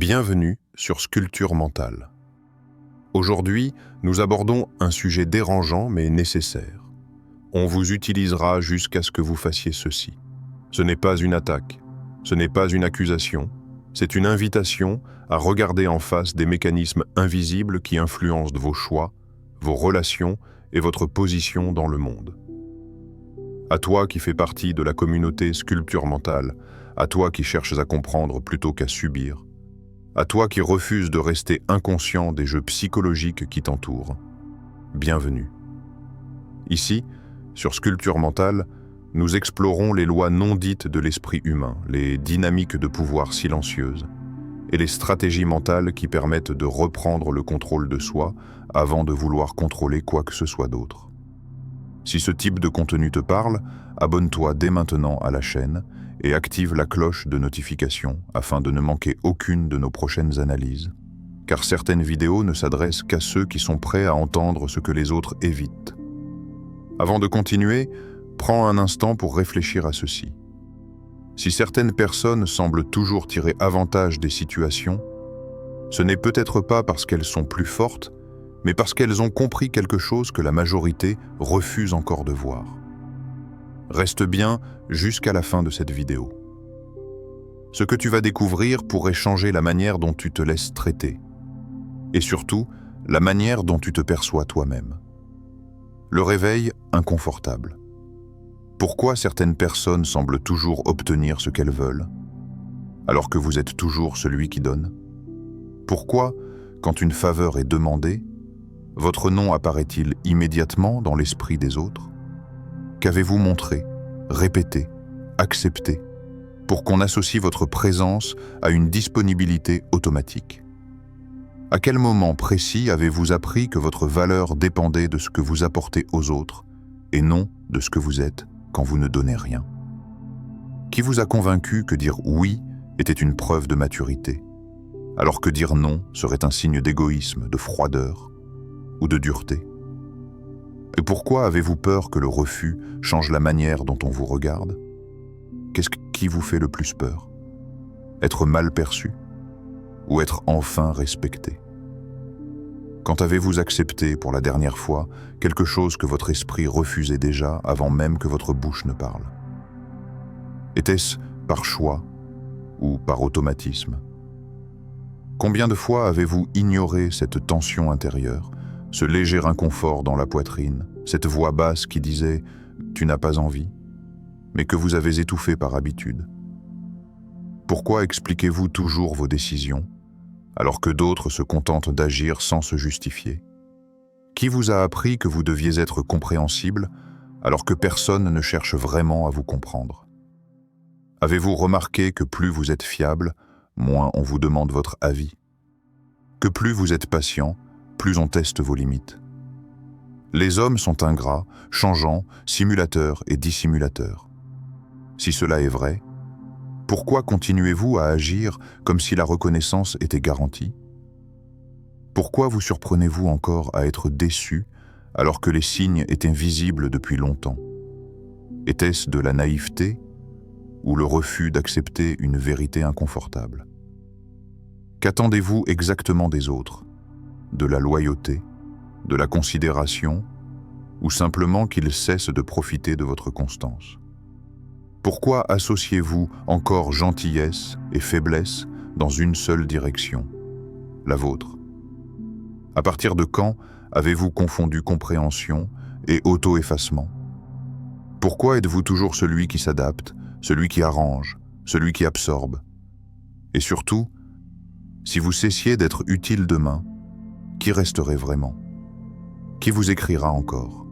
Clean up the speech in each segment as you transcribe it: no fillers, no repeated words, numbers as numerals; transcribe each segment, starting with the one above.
Bienvenue sur Sculpture mentale. Aujourd'hui, nous abordons un sujet dérangeant mais nécessaire. On vous utilisera jusqu'à ce que vous fassiez ceci. Ce n'est pas une attaque, ce n'est pas une accusation, c'est une invitation à regarder en face des mécanismes invisibles qui influencent vos choix, vos relations et votre position dans le monde. À toi qui fais partie de la communauté Sculpture mentale, à toi qui cherches à comprendre plutôt qu'à subir, à toi qui refuses de rester inconscient des jeux psychologiques qui t'entourent, bienvenue. Ici, sur Sculpture mentale, nous explorons les lois non dites de l'esprit humain, les dynamiques de pouvoir silencieuses et les stratégies mentales qui permettent de reprendre le contrôle de soi avant de vouloir contrôler quoi que ce soit d'autre. Si ce type de contenu te parle, abonne-toi dès maintenant à la chaîne et active la cloche de notification afin de ne manquer aucune de nos prochaines analyses, car certaines vidéos ne s'adressent qu'à ceux qui sont prêts à entendre ce que les autres évitent. Avant de continuer, prends un instant pour réfléchir à ceci. Si certaines personnes semblent toujours tirer avantage des situations, ce n'est peut-être pas parce qu'elles sont plus fortes, mais parce qu'elles ont compris quelque chose que la majorité refuse encore de voir. Reste bien jusqu'à la fin de cette vidéo. Ce que tu vas découvrir pourrait changer la manière dont tu te laisses traiter, et surtout, la manière dont tu te perçois toi-même. Le réveil inconfortable. Pourquoi certaines personnes semblent toujours obtenir ce qu'elles veulent, alors que vous êtes toujours celui qui donne? Pourquoi, quand une faveur est demandée, votre nom apparaît-il immédiatement dans l'esprit des autres? Qu'avez-vous montré, répété, accepté, pour qu'on associe votre présence à une disponibilité automatique? À quel moment précis avez-vous appris que votre valeur dépendait de ce que vous apportez aux autres, et non de ce que vous êtes quand vous ne donnez rien? Qui vous a convaincu que dire oui était une preuve de maturité, alors que dire non serait un signe d'égoïsme, de froideur ou de dureté? Et pourquoi avez-vous peur que le refus change la manière dont on vous regarde? Qu'est-ce qui vous fait le plus peur? Être mal perçu ou être enfin respecté? Quand avez-vous accepté pour la dernière fois quelque chose que votre esprit refusait déjà avant même que votre bouche ne parle? Était-ce par choix ou par automatisme? Combien de fois avez-vous ignoré cette tension intérieure, ce léger inconfort dans la poitrine, cette voix basse qui disait « tu n'as pas envie », mais que vous avez étouffé par habitude? Pourquoi expliquez-vous toujours vos décisions, alors que d'autres se contentent d'agir sans se justifier? Qui vous a appris que vous deviez être compréhensible, alors que personne ne cherche vraiment à vous comprendre? Avez-vous remarqué que plus vous êtes fiable, moins on vous demande votre avis? Que plus vous êtes patient, plus on teste vos limites. Les hommes sont ingrats, changeants, simulateurs et dissimulateurs. Si cela est vrai, pourquoi continuez-vous à agir comme si la reconnaissance était garantie? Pourquoi vous surprenez-vous encore à être déçu alors que les signes étaient visibles depuis longtemps? Était-ce de la naïveté ou le refus d'accepter une vérité inconfortable? Qu'attendez-vous exactement des autres? De la loyauté, de la considération, ou simplement qu'ils cessent de profiter de votre constance? Pourquoi associez-vous encore gentillesse et faiblesse dans une seule direction, la vôtre? À partir de quand avez-vous confondu compréhension et auto-effacement? Pourquoi êtes-vous toujours celui qui s'adapte, celui qui arrange, celui qui absorbe? Et surtout, si vous cessiez d'être utile demain, qui resterait vraiment? Qui vous écrira encore?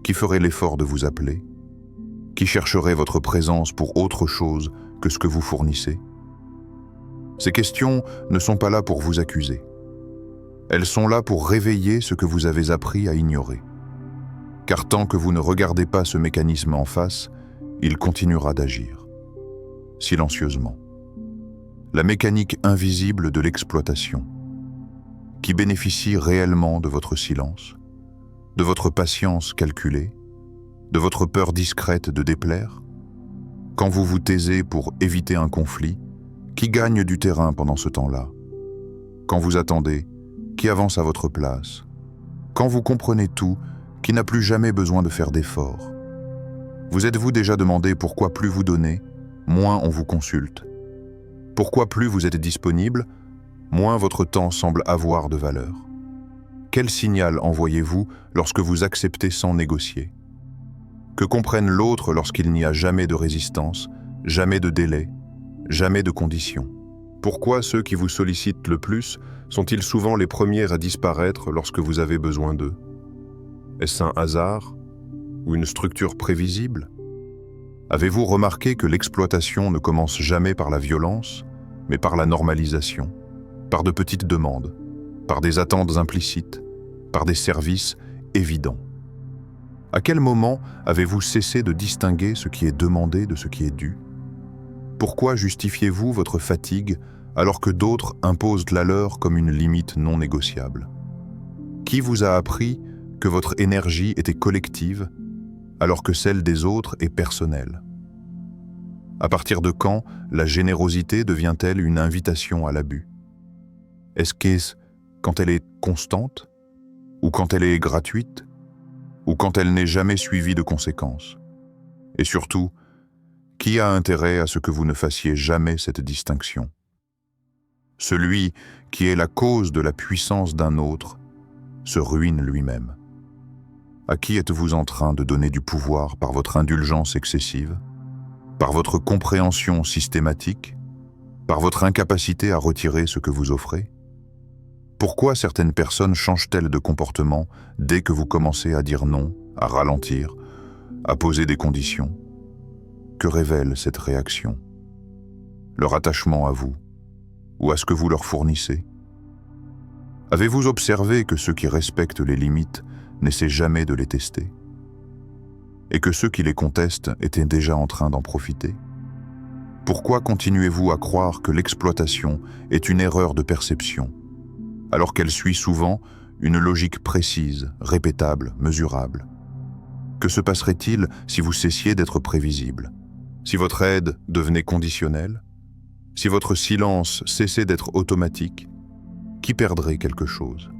Qui ferait l'effort de vous appeler? Qui chercherait votre présence pour autre chose que ce que vous fournissez? Ces questions ne sont pas là pour vous accuser. Elles sont là pour réveiller ce que vous avez appris à ignorer. Car tant que vous ne regardez pas ce mécanisme en face, il continuera d'agir, silencieusement. La mécanique invisible de l'exploitation, qui bénéficie réellement de votre silence, de votre patience calculée, de votre peur discrète de déplaire? Quand vous vous taisez pour éviter un conflit, Qui gagne du terrain pendant ce temps-là? Quand vous attendez, qui avance à votre place? Quand vous comprenez tout, qui n'a plus jamais besoin de faire d'efforts? Vous êtes-vous déjà demandé pourquoi plus vous donnez, moins on vous consulte? Pourquoi plus vous êtes disponible, moins votre temps semble avoir de valeur? Quel signal envoyez-vous lorsque vous acceptez sans négocier? Que comprenne l'autre lorsqu'il n'y a jamais de résistance, jamais de délai, jamais de conditions? Pourquoi ceux qui vous sollicitent le plus sont-ils souvent les premiers à disparaître lorsque vous avez besoin d'eux? Est-ce un hasard ou une structure prévisible? Avez-vous remarqué que l'exploitation ne commence jamais par la violence, mais par la normalisation, par de petites demandes, par des attentes implicites, par des services évidents? À quel moment avez-vous cessé de distinguer ce qui est demandé de ce qui est dû? Pourquoi justifiez-vous votre fatigue alors que d'autres imposent la leur comme une limite non négociable? Qui vous a appris que votre énergie était collective alors que celle des autres est personnelle? À partir de quand la générosité devient-elle une invitation à l'abus? Est-ce quand elle est constante, ou quand elle est gratuite, ou quand elle n'est jamais suivie de conséquences? Et surtout, qui a intérêt à ce que vous ne fassiez jamais cette distinction? Celui qui est la cause de la puissance d'un autre se ruine lui-même. À qui êtes-vous en train de donner du pouvoir par votre indulgence excessive, par votre compréhension systématique, par votre incapacité à retirer ce que vous offrez? Pourquoi certaines personnes changent-elles de comportement dès que vous commencez à dire non, à ralentir, à poser des conditions? Que révèle cette réaction? Leur attachement à vous ou à ce que vous leur fournissez? Avez-vous observé que ceux qui respectent les limites n'essaient jamais de les tester? Et que ceux qui les contestent étaient déjà en train d'en profiter? Pourquoi continuez-vous à croire que l'exploitation est une erreur de perception, alors qu'elle suit souvent une logique précise, répétable, mesurable? Que se passerait-il si vous cessiez d'être prévisible? Si votre aide devenait conditionnelle? Si votre silence cessait d'être automatique? Qui perdrait quelque chose?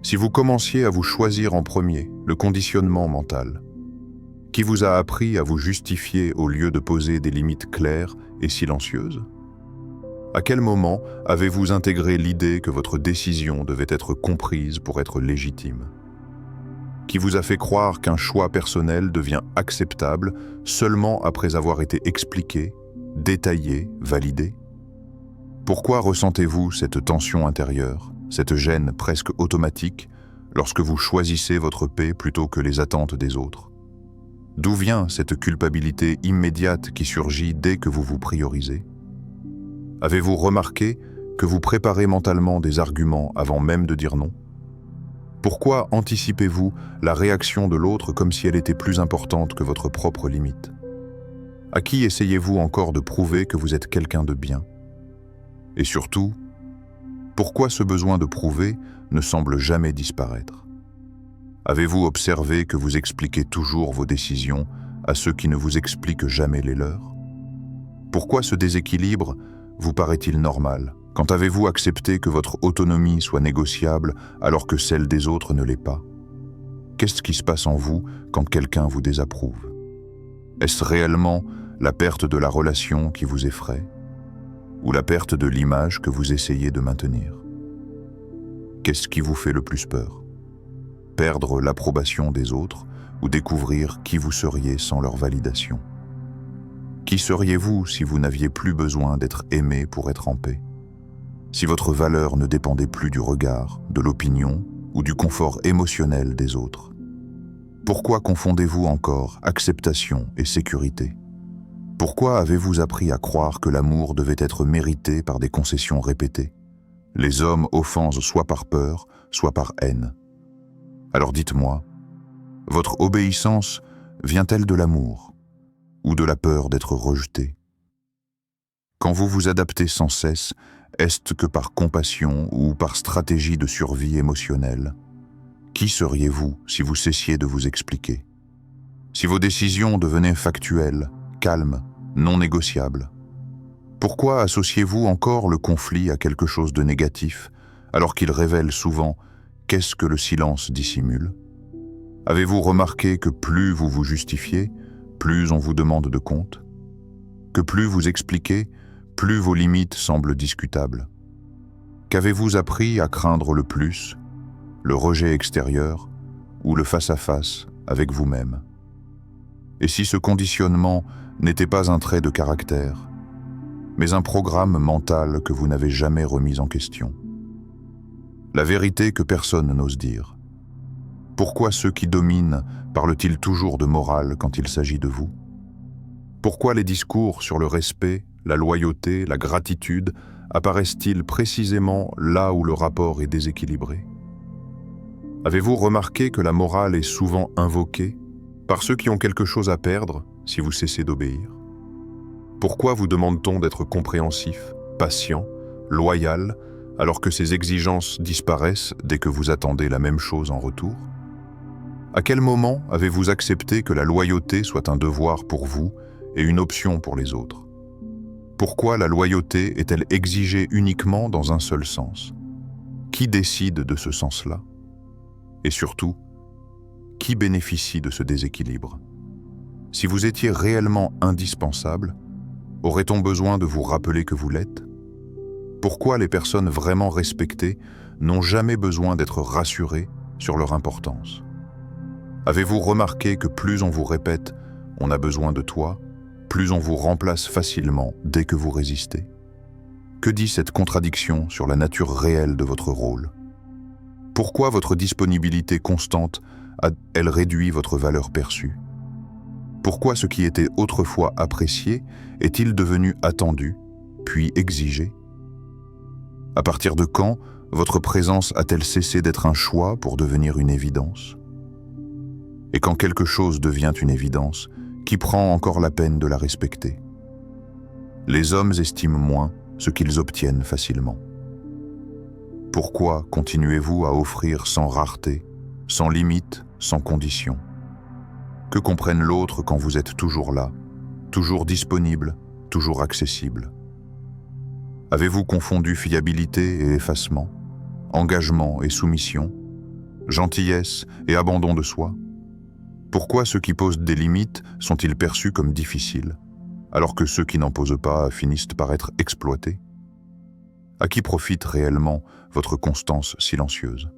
Si vous commenciez à vous choisir en premier, le conditionnement mental? Qui vous a appris à vous justifier au lieu de poser des limites claires et silencieuses? À quel moment avez-vous intégré l'idée que votre décision devait être comprise pour être légitime? Qui vous a fait croire qu'un choix personnel devient acceptable seulement après avoir été expliqué, détaillé, validé? Pourquoi ressentez-vous cette tension intérieure, cette gêne presque automatique lorsque vous choisissez votre paix plutôt que les attentes des autres? D'où vient cette culpabilité immédiate qui surgit dès que vous vous priorisez? Avez-vous remarqué que vous préparez mentalement des arguments avant même de dire non? Pourquoi anticipez-vous la réaction de l'autre comme si elle était plus importante que votre propre limite? À qui essayez-vous encore de prouver que vous êtes quelqu'un de bien? Et surtout, pourquoi ce besoin de prouver ne semble jamais disparaître? Avez-vous observé que vous expliquez toujours vos décisions à ceux qui ne vous expliquent jamais les leurs? Pourquoi ce déséquilibre vous paraît-il normal? Quand avez-vous accepté que votre autonomie soit négociable alors que celle des autres ne l'est pas? Qu'est-ce qui se passe en vous quand quelqu'un vous désapprouve? Est-ce réellement la perte de la relation qui vous effraie? Ou la perte de l'image que vous essayez de maintenir? Qu'est-ce qui vous fait le plus peur? Perdre l'approbation des autres ou découvrir qui vous seriez sans leur validation? Qui seriez-vous si vous n'aviez plus besoin d'être aimé pour être en paix? Si votre valeur ne dépendait plus du regard, de l'opinion ou du confort émotionnel des autres? Pourquoi confondez-vous encore acceptation et sécurité? Pourquoi avez-vous appris à croire que l'amour devait être mérité par des concessions répétées? Les hommes offensent soit par peur, soit par haine. Alors dites-moi, votre obéissance vient-elle de l'amour ou de la peur d'être rejeté? Quand vous vous adaptez sans cesse, est-ce que par compassion ou par stratégie de survie émotionnelle? Qui seriez-vous si vous cessiez de vous expliquer? Si vos décisions devenaient factuelles, calmes, non négociables? Pourquoi associez-vous encore le conflit à quelque chose de négatif, alors qu'il révèle souvent qu'est-ce que le silence dissimule? Avez-vous remarqué que plus vous vous justifiez, plus on vous demande de compte? Que plus vous expliquez, plus vos limites semblent discutables? Qu'avez-vous appris à craindre le plus, le rejet extérieur ou le face-à-face avec vous-même? Et si ce conditionnement n'était pas un trait de caractère, mais un programme mental que vous n'avez jamais remis en question? La vérité que personne n'ose dire. Pourquoi ceux qui dominent parlent-ils toujours de morale quand il s'agit de vous? Pourquoi les discours sur le respect, la loyauté, la gratitude apparaissent-ils précisément là où le rapport est déséquilibré? Avez-vous remarqué que la morale est souvent invoquée par ceux qui ont quelque chose à perdre si vous cessez d'obéir? Pourquoi vous demande-t-on d'être compréhensif, patient, loyal, alors que ces exigences disparaissent dès que vous attendez la même chose en retour? À quel moment avez-vous accepté que la loyauté soit un devoir pour vous et une option pour les autres? Pourquoi la loyauté est-elle exigée uniquement dans un seul sens? Qui décide de ce sens-là? Et surtout, qui bénéficie de ce déséquilibre? Si vous étiez réellement indispensable, aurait-on besoin de vous rappeler que vous l'êtes? Pourquoi les personnes vraiment respectées n'ont jamais besoin d'être rassurées sur leur importance? Avez-vous remarqué que plus on vous répète « on a besoin de toi », plus on vous remplace facilement dès que vous résistez? Que dit cette contradiction sur la nature réelle de votre rôle? Pourquoi votre disponibilité constante a-t-elle réduit votre valeur perçue? Pourquoi ce qui était autrefois apprécié est-il devenu attendu, puis exigé? À partir de quand votre présence a-t-elle cessé d'être un choix pour devenir une évidence? Et quand quelque chose devient une évidence, qui prend encore la peine de la respecter? Les hommes estiment moins ce qu'ils obtiennent facilement. Pourquoi continuez-vous à offrir sans rareté, sans limite, sans condition? Que comprenne l'autre quand vous êtes toujours là, toujours disponible, toujours accessible? Avez-vous confondu fiabilité et effacement, engagement et soumission, gentillesse et abandon de soi? Pourquoi ceux qui posent des limites sont-ils perçus comme difficiles, alors que ceux qui n'en posent pas finissent par être exploités? À qui profite réellement votre constance silencieuse?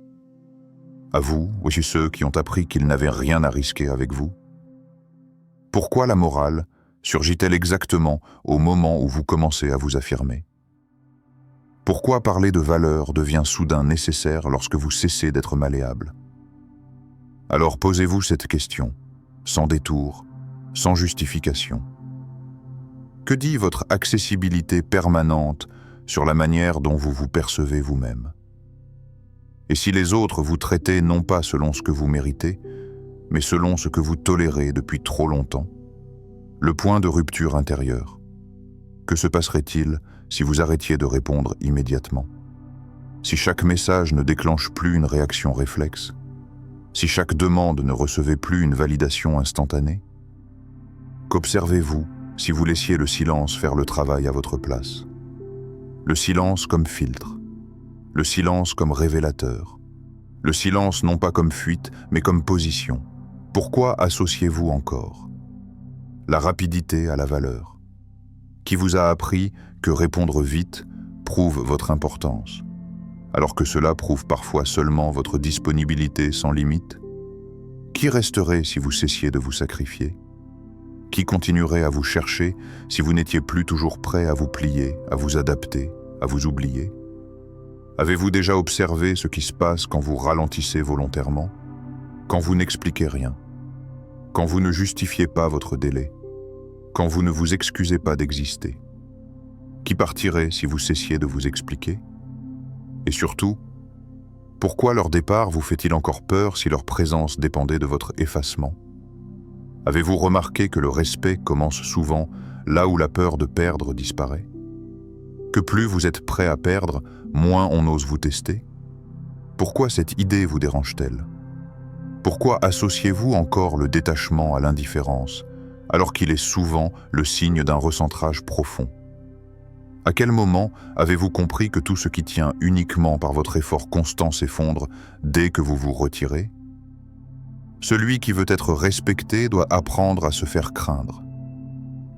À vous, ou à ceux qui ont appris qu'ils n'avaient rien à risquer avec vous? Pourquoi la morale surgit-elle exactement au moment où vous commencez à vous affirmer? Pourquoi parler de valeur devient soudain nécessaire lorsque vous cessez d'être malléable? Alors posez-vous cette question, sans détour, sans justification. Que dit votre accessibilité permanente sur la manière dont vous vous percevez vous-même? Et si les autres vous traitaient non pas selon ce que vous méritez, mais selon ce que vous tolérez depuis trop longtemps? Le point de rupture intérieure. Que se passerait-il si vous arrêtiez de répondre immédiatement? Si chaque message ne déclenche plus une réaction réflexe? Si chaque demande ne recevait plus une validation instantanée? Qu'observez-vous si vous laissiez le silence faire le travail à votre place? Le silence comme filtre, le silence comme révélateur, le silence non pas comme fuite, mais comme position. Pourquoi associez-vous encore la rapidité à la valeur? Qui vous a appris que répondre vite prouve votre importance, alors que cela prouve parfois seulement votre disponibilité sans limite? Qui resterait si vous cessiez de vous sacrifier? Qui continuerait à vous chercher si vous n'étiez plus toujours prêt à vous plier, à vous adapter, à vous oublier? Avez-vous déjà observé ce qui se passe quand vous ralentissez volontairement, quand vous n'expliquez rien, quand vous ne justifiez pas votre délai, quand vous ne vous excusez pas d'exister? Qui partirait si vous cessiez de vous expliquer? Et surtout, pourquoi leur départ vous fait-il encore peur si leur présence dépendait de votre effacement? Avez-vous remarqué que le respect commence souvent là où la peur de perdre disparaît? Que plus vous êtes prêt à perdre, moins on ose vous tester? Pourquoi cette idée vous dérange-t-elle? Pourquoi associez-vous encore le détachement à l'indifférence, alors qu'il est souvent le signe d'un recentrage profond? À quel moment avez-vous compris que tout ce qui tient uniquement par votre effort constant s'effondre dès que vous vous retirez? Celui qui veut être respecté doit apprendre à se faire craindre.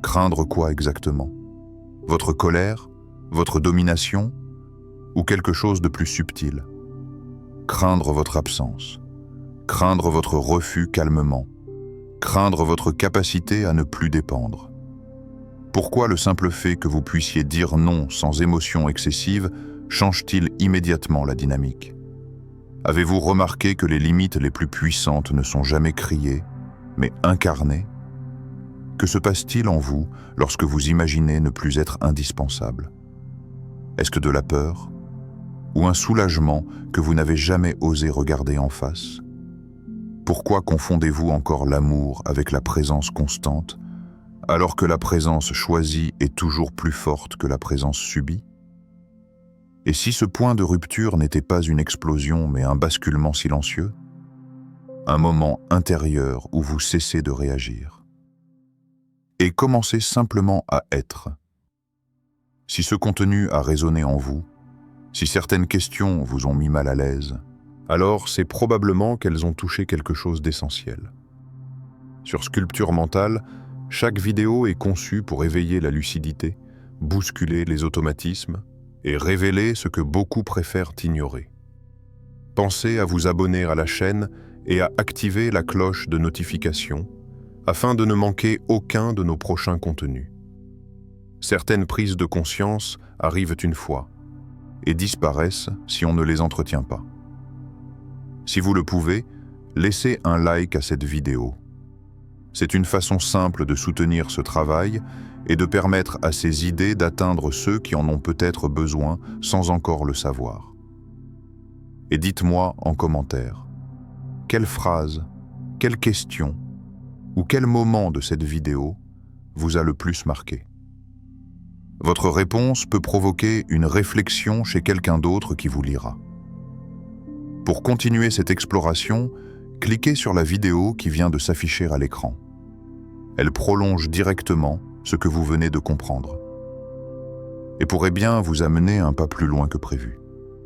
Craindre quoi exactement? Votre colère? Votre domination? Ou quelque chose de plus subtil? Craindre votre absence. Craindre votre refus calmement. Craindre votre capacité à ne plus dépendre. Pourquoi le simple fait que vous puissiez dire non sans émotion excessive change-t-il immédiatement la dynamique? Avez-vous remarqué que les limites les plus puissantes ne sont jamais criées, mais incarnées? Que se passe-t-il en vous lorsque vous imaginez ne plus être indispensable? Est-ce que de la peur? Ou un soulagement que vous n'avez jamais osé regarder en face? Pourquoi confondez-vous encore l'amour avec la présence constante, alors que la présence choisie est toujours plus forte que la présence subie? Et si ce point de rupture n'était pas une explosion mais un basculement silencieux? Un moment intérieur où vous cessez de réagir. Et commencez simplement à être. Si ce contenu a résonné en vous, si certaines questions vous ont mis mal à l'aise, alors c'est probablement qu'elles ont touché quelque chose d'essentiel. Sur Sculpture Mentale, chaque vidéo est conçue pour éveiller la lucidité, bousculer les automatismes et révéler ce que beaucoup préfèrent ignorer. Pensez à vous abonner à la chaîne et à activer la cloche de notification afin de ne manquer aucun de nos prochains contenus. Certaines prises de conscience arrivent une fois et disparaissent si on ne les entretient pas. Si vous le pouvez, laissez un like à cette vidéo. C'est une façon simple de soutenir ce travail et de permettre à ces idées d'atteindre ceux qui en ont peut-être besoin sans encore le savoir. Et dites-moi en commentaire, quelle phrase, quelle question ou quel moment de cette vidéo vous a le plus marqué? Votre réponse peut provoquer une réflexion chez quelqu'un d'autre qui vous lira. Pour continuer cette exploration, cliquez sur la vidéo qui vient de s'afficher à l'écran. Elle prolonge directement ce que vous venez de comprendre et pourrait bien vous amener un pas plus loin que prévu.